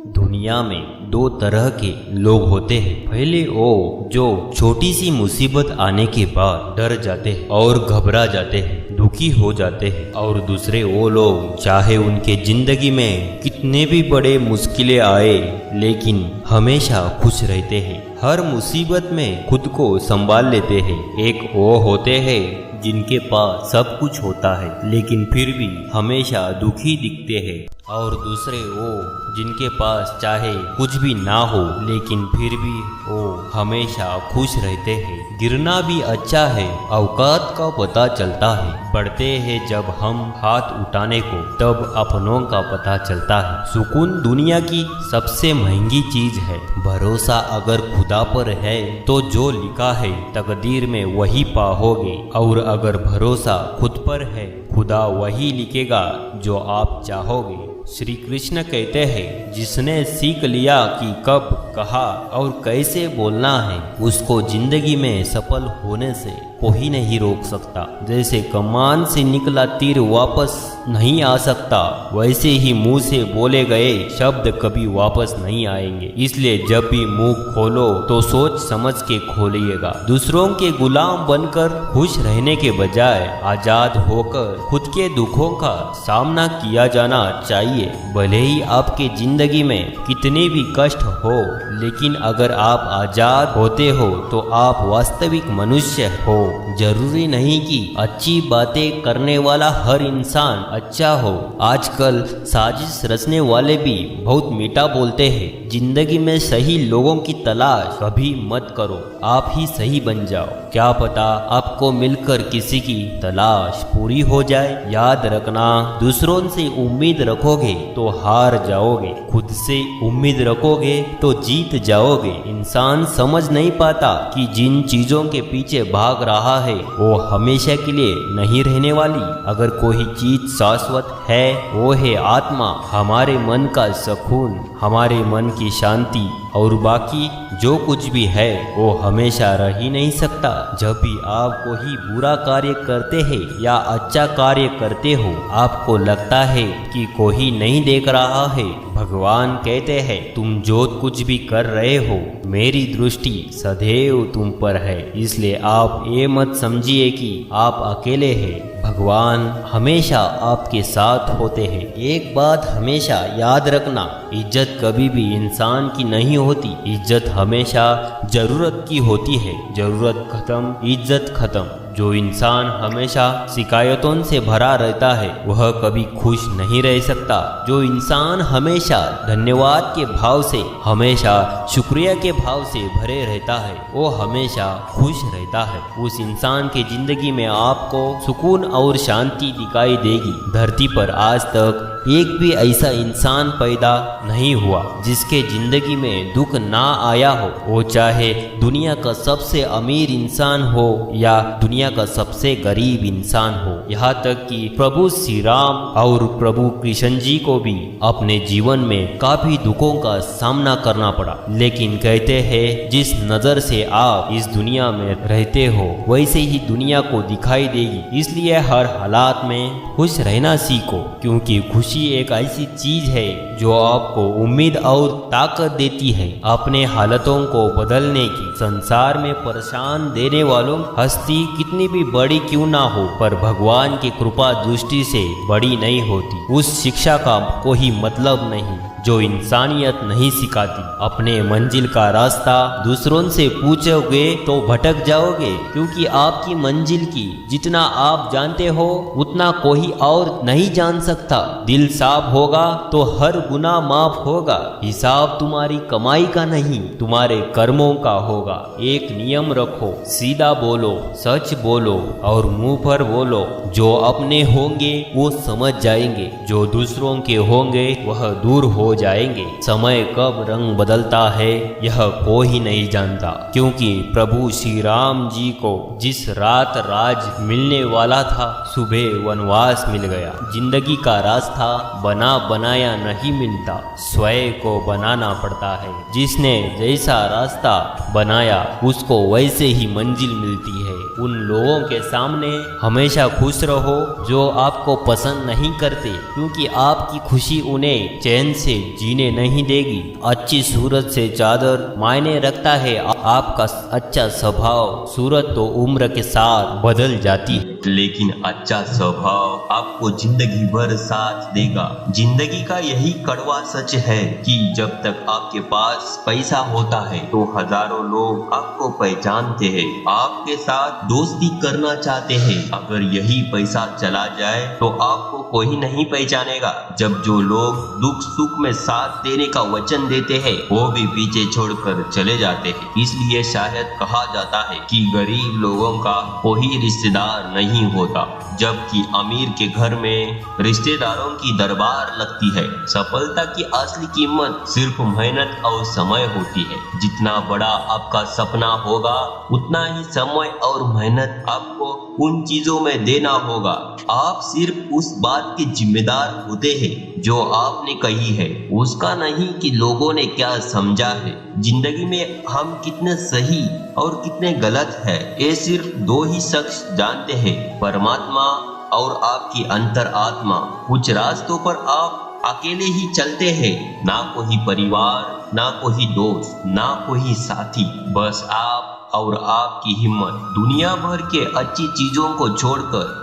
दुनिया में दो तरह के लोग होते हैं। पहले वो जो छोटी सी मुसीबत आने के बाद डर जाते हैं और घबरा जाते हैं, दुखी हो जाते हैं। और दूसरे वो लोग चाहे उनके जिंदगी में कितने भी बड़े मुश्किलें आए लेकिन हमेशा खुश रहते हैं, हर मुसीबत में खुद को संभाल लेते हैं। एक वो होते हैं जिनके पास सब कुछ होता है लेकिन फिर भी हमेशा दुखी दिखते हैं, और दूसरे वो जिनके पास चाहे कुछ भी ना हो लेकिन फिर भी वो हमेशा खुश रहते हैं। गिरना भी अच्छा है, औकात का पता चलता है। बढ़ते हैं जब हम हाथ उठाने को तब अपनों का पता चलता है। सुकून दुनिया की सबसे महंगी चीज है। भरोसा अगर खुदा पर है तो जो लिखा है तकदीर में वही पाओगे, और अगर भरोसा खुद पर है खुदा वही लिखेगा जो आप चाहोगे। श्री कृष्ण कहते हैं, जिसने सीख लिया कि कब, कहा और कैसे बोलना है, उसको जिंदगी में सफल होने से कोई नहीं रोक सकता। जैसे कमान से निकला तीर वापस नहीं आ सकता, वैसे ही मुंह से बोले गए शब्द कभी वापस नहीं आएंगे। इसलिए जब भी मुंह खोलो तो सोच समझ के खोलिएगा। दूसरों के गुलाम बनकर खुश रहने के बजाय आजाद होकर खुद के दुखों का सामना किया जाना चाहिए। भले ही आपके जिंदगी में कितने भी कष्ट हो, लेकिन अगर आप आजाद होते हो तो आप वास्तविक मनुष्य हो। जरूरी नहीं कि अच्छी बातें करने वाला हर इंसान अच्छा हो। आजकल साजिश रचने वाले भी बहुत मीठा बोलते हैं। जिंदगी में सही लोगों की तलाश कभी मत करो, आप ही सही बन जाओ। क्या पता आपको मिलकर किसी की तलाश पूरी हो जाए। याद रखना, दूसरों से उम्मीद रखोगे तो हार जाओगे, खुद से उम्मीद रखोगे तो जीत जाओगे। इंसान समझ नहीं पाता कि जिन चीजों के पीछे भाग रहा है वो हमेशा के लिए नहीं रहने वाली। अगर कोई चीज शाश्वत है वो है आत्मा, हमारे मन का सुकून, हमारे मन की शांति, और बाकी जो कुछ भी है वो हमेशा रह ही नहीं सकता। जब भी आप कोई बुरा कार्य करते हैं या अच्छा कार्य करते हो, आपको लगता है कि कोई नहीं देख रहा है, भगवान कहते हैं, तुम जो कुछ भी कर रहे हो मेरी दृष्टि सदैव तुम पर है। इसलिए आप ये मत समझिए कि आप अकेले हैं, भगवान हमेशा आपके साथ होते हैं। एक बात हमेशा याद रखना, इज्जत कभी भी इंसान की नहीं होती, इज्जत हमेशा जरूरत की होती है। जरूरत खत्म, इज्जत खत्म। जो इंसान हमेशा शिकायतों से भरा रहता है वह कभी खुश नहीं रह सकता। जो इंसान हमेशा धन्यवाद के भाव से, हमेशा शुक्रिया के भाव से भरे रहता है वो हमेशा खुश रहता है। उस इंसान के जिंदगी में आपको सुकून और शांति दिखाई देगी। धरती पर आज तक एक भी ऐसा इंसान पैदा नहीं हुआ जिसके जिंदगी में दुख ना आया हो। वो चाहे दुनिया का सबसे अमीर इंसान हो या दुनिया का सबसे गरीब इंसान हो। यहाँ तक कि प्रभु श्री राम और प्रभु कृष्ण जी को भी अपने जीवन में काफी दुखों का सामना करना पड़ा, लेकिन कहते हैं जिस नजर से आप इस दुनिया में रहते हो वैसे ही दुनिया को दिखाई देगी। इसलिए हर हालात में खुश रहना सीखो, क्योंकि खुशी एक ऐसी चीज है जो आपको उम्मीद और ताकत देती है अपने हालतों को बदलने की। संसार में परेशान देने वालों हस्ती कितनी भी बड़ी क्यों ना हो, पर भगवान की कृपा दृष्टि से बड़ी नहीं होती। उस शिक्षा का कोई मतलब नहीं जो इंसानियत नहीं सिखाती। अपने मंजिल का रास्ता दूसरों से पूछोगे तो भटक जाओगे, क्योंकि आपकी मंजिल की जितना आप जानते हो उतना कोई और नहीं जान सकता। दिल साफ होगा तो हर गुनाह माफ होगा। हिसाब तुम्हारी कमाई का नहीं, तुम्हारे कर्मों का होगा। एक नियम रखो, सीधा बोलो, सच बोलो और मुंह पर बोलो। जो अपने होंगे वो समझ जाएंगे, जो दूसरों के होंगे वह दूर हो जाएंगे। समय कब रंग बदलता है यह कोई नहीं जानता, क्योंकि प्रभु श्री राम जी को जिस रात राज मिलने वाला था सुबह वनवास मिल गया। जिंदगी का रास्ता बना बनाया नहीं मिलता, स्वयं को बनाना पड़ता है। जिसने जैसा रास्ता बनाया उसको वैसे ही मंजिल मिलती है। उन लोगों के सामने हमेशा खुश रहो जो आपको पसंद नहीं करते, क्योंकि आपकी खुशी उन्हें चैन से जीने नहीं देगी। अच्छी सूरत से चादर मायने रखता है, आपका अच्छा स्वभाव सूरत तो उम्र के साथ बदल जाती है, लेकिन अच्छा स्वभाव आपको जिंदगी भर साथ देगा। जिंदगी का यही कड़वा सच है कि जब तक आपके पास पैसा होता है तो हजारों लोग आपको पहचानते हैं, आपके साथ दोस्ती करना चाहते हैं। अगर यही पैसा चला जाए तो आपको कोई नहीं पहचानेगा। जब जो लोग दुख सुख में साथ देने का वचन देते हैं वो भी पीछे छोड़कर चले जाते हैं। इसलिए शायद कहा जाता है कि गरीब लोगों का कोई रिश्तेदार नहीं होता, जबकि अमीर के घर में रिश्तेदारों की दरबार लगती है। सफलता की असली कीमत सिर्फ मेहनत और समय होती है। जितना बड़ा आपका सपना होगा उतना ही समय और मेहनत आपको उन चीजों में देना होगा। आप सिर्फ उस बात के जिम्मेदार होते हैं जो आपने कही है, उसका नहीं कि लोगों ने क्या समझा है। जिंदगी में हम कितने सही और कितने गलत है ये सिर्फ दो ही शख्स जानते हैं, परमात्मा और आपकी अंतरात्मा। कुछ रास्तों पर आप अकेले ही चलते हैं, ना कोई परिवार, ना कोई दोस्त, ना कोई साथी, बस आप और आपकी हिम्मत। दुनिया भर के अच्छी चीजों को छोड़कर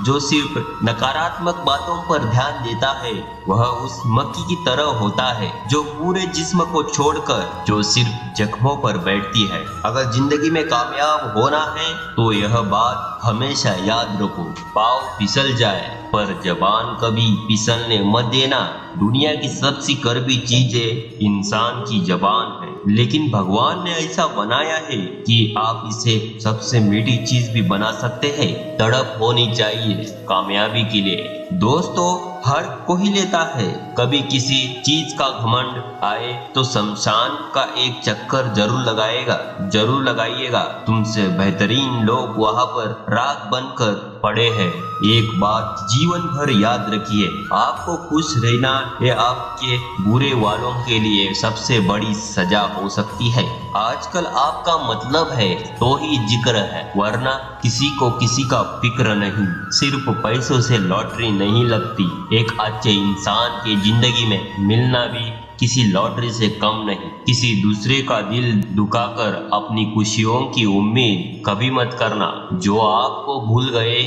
जो सिर्फ नकारात्मक बातों पर ध्यान देता है वह उस मक्खी की तरह होता है जो पूरे जिस्म को छोड़कर जो सिर्फ जख्मों पर बैठती है। अगर जिंदगी में कामयाब होना है तो यह बात हमेशा याद रखो, पाँव फिसल जाए पर जबान कभी फिसलने मत देना। दुनिया की सबसे कड़वी चीजें इंसान की जबान है, लेकिन भगवान ने ऐसा बनाया है कि आप इसे सबसे मीठी चीज भी बना सकते हैं। तड़प होनी चाहिए कामयाबी के लिए। दोस्तों, हर कोई लेता है, कभी किसी चीज का घमंड आए तो शमशान का एक चक्कर जरूर लगाइएगा। तुमसे बेहतरीन लोग वहां पर राख बनकर पड़े हैं। एक बात जीवन भर याद रखिए, आपको खुश रहना ये आपके बुरे वालों के लिए सबसे बड़ी सजा हो सकती है। आजकल आपका मतलब है तो ही जिक्र है, वरना किसी को किसी का फिक्र नहीं। सिर्फ पैसों से लॉटरी नहीं लगती, एक अच्छे इंसान की जिंदगी में मिलना भी किसी लॉटरी से कम नहीं। किसी दूसरे का दिल दुखाकर अपनी खुशियों की उम्मीद कभी मत करना। जो आपको भूल गए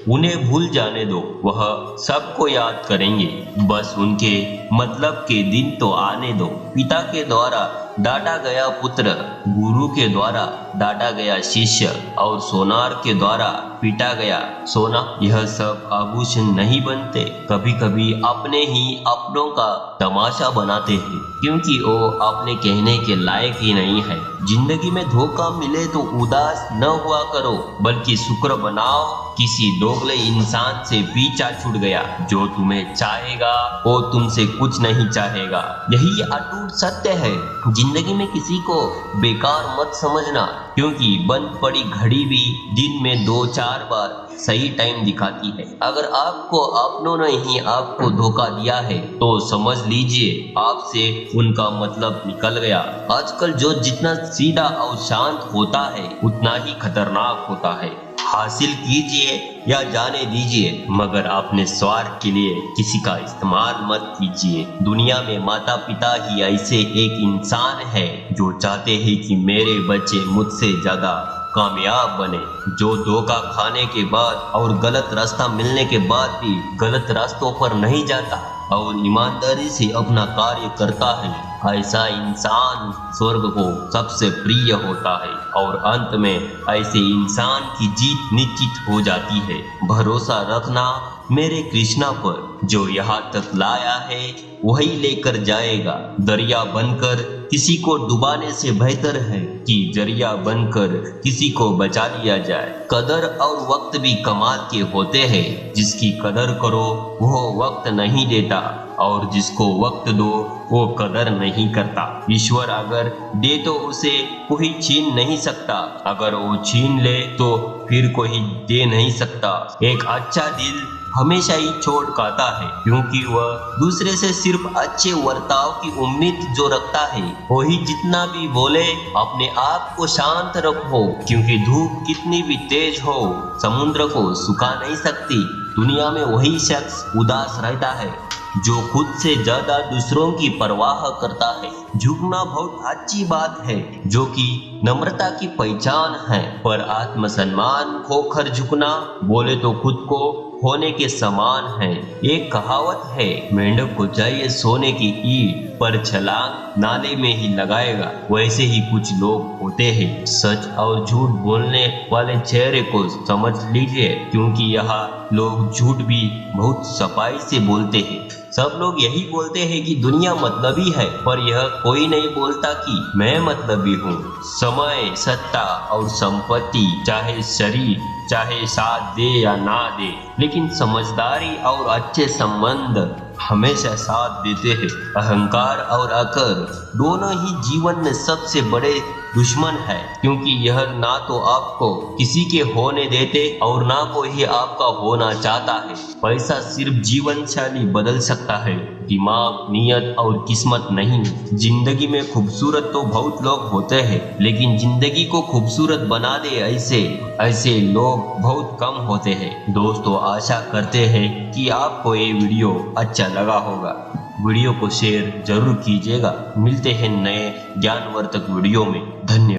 उन्हें भूल जाने दो, वह सबको याद करेंगे, बस उनके मतलब के दिन तो आने दो। पिता के द्वारा डांटा गया पुत्र, गुरु के द्वारा डांटा गया शिष्य और सोनार के द्वारा पीटा गया सोना, यह सब आभूषण नहीं बनते। कभी कभी अपने ही अपनों का तमाशा बनाते हैं, क्योंकि वो अपने कहने के लायक ही नहीं है। जिंदगी में धोखा मिले तो उदास न हुआ करो, बल्कि शुक्र बनाओ किसी दोगले इंसान से पीछा छूट गया। जो तुम्हें चाहेगा वो तुमसे कुछ नहीं चाहेगा, यही अटूट सत्य है। जिंदगी में किसी को बेकार मत समझना, क्योंकि बंद पड़ी घड़ी भी दिन में 2-4 बार सही टाइम दिखाती है। अगर आपको अपनों ने ही आपको धोखा दिया है तो समझ लीजिए आपसे उनका मतलब निकल गया। आजकल जो जितना सीधा और शांत होता है उतना ही खतरनाक होता है। हासिल कीजिए या जाने दीजिए, मगर अपने स्वार्थ के लिए किसी का इस्तेमाल मत कीजिए। दुनिया में माता पिता ही ऐसे एक इंसान है जो चाहते हैं कि मेरे बच्चे मुझसे ज्यादा कामयाब बने, जो धोखा खाने के बाद और गलत रास्ता मिलने के बाद भी गलत रास्तों पर नहीं जाता और ईमानदारी से अपना कार्य करता है। ऐसा इंसान स्वर्ग को सबसे प्रिय होता है और अंत में ऐसे इंसान की जीत निश्चित हो जाती है। भरोसा रखना मेरे कृष्णा पर, जो यहाँ तक लाया है वही लेकर जाएगा। दरिया बनकर किसी को डुबाने से बेहतर है कि जरिया बनकर किसी को बचा लिया जाए। कदर और वक्त भी कमाल के होते हैं, जिसकी कदर करो वो वक्त नहीं देता और जिसको वक्त दो वो कदर नहीं करता। ईश्वर अगर दे तो उसे कोई छीन नहीं सकता, अगर वो छीन ले तो फिर कोई दे नहीं सकता। एक अच्छा दिल हमेशा ही चोट खाता है, क्योंकि वह दूसरे से सिर्फ अच्छे वर्ताव की उम्मीद जो रखता है वही जितना भी बोले अपने आप को शांत रखो, क्योंकि धूप कितनी भी तेज हो समुद्र को सुखा नहीं सकती। दुनिया में वही शख्स उदास रहता है जो खुद से ज्यादा दूसरों की परवाह करता है। झुकना बहुत अच्छी बात है जो कि नम्रता की पहचान है, पर आत्मसम्मान खोकर झुकना बोले तो खुद को होने के समान है। एक कहावत है, मेंढक को चाहिए सोने की ईंट पर छलांग नाले में ही लगाएगा। वैसे ही कुछ लोग होते हैं। सच और झूठ बोलने वाले चेहरे को समझ लीजिए, क्योंकि यहाँ लोग झूठ भी बहुत सफाई से बोलते हैं। सब लोग यही बोलते हैं कि दुनिया मतलबी है, पर यह कोई नहीं बोलता कि मैं मतलबी हूँ। समय, सत्ता और संपत्ति चाहे शरीर चाहे साथ दे या ना दे, लेकिन समझदारी और अच्छे संबंध हमेशा साथ देते हैं। अहंकार और अकड़ दोनों ही जीवन में सबसे बड़े दुश्मन है, क्योंकि यह ना तो आपको किसी के होने देते और ना कोई आपका होना चाहता है। पैसा सिर्फ जीवन शैली बदल सकता है, दिमाग, नियत और किस्मत नहीं। जिंदगी में खूबसूरत तो बहुत लोग होते हैं, लेकिन जिंदगी को खूबसूरत बना दे ऐसे लोग बहुत कम होते हैं। दोस्तों, आशा करते हैं कि आपको ये वीडियो अच्छा लगा होगा। वीडियो को शेयर जरूर कीजिएगा। मिलते हैं नए ज्ञानवर्धक वीडियो में। धन्यवाद।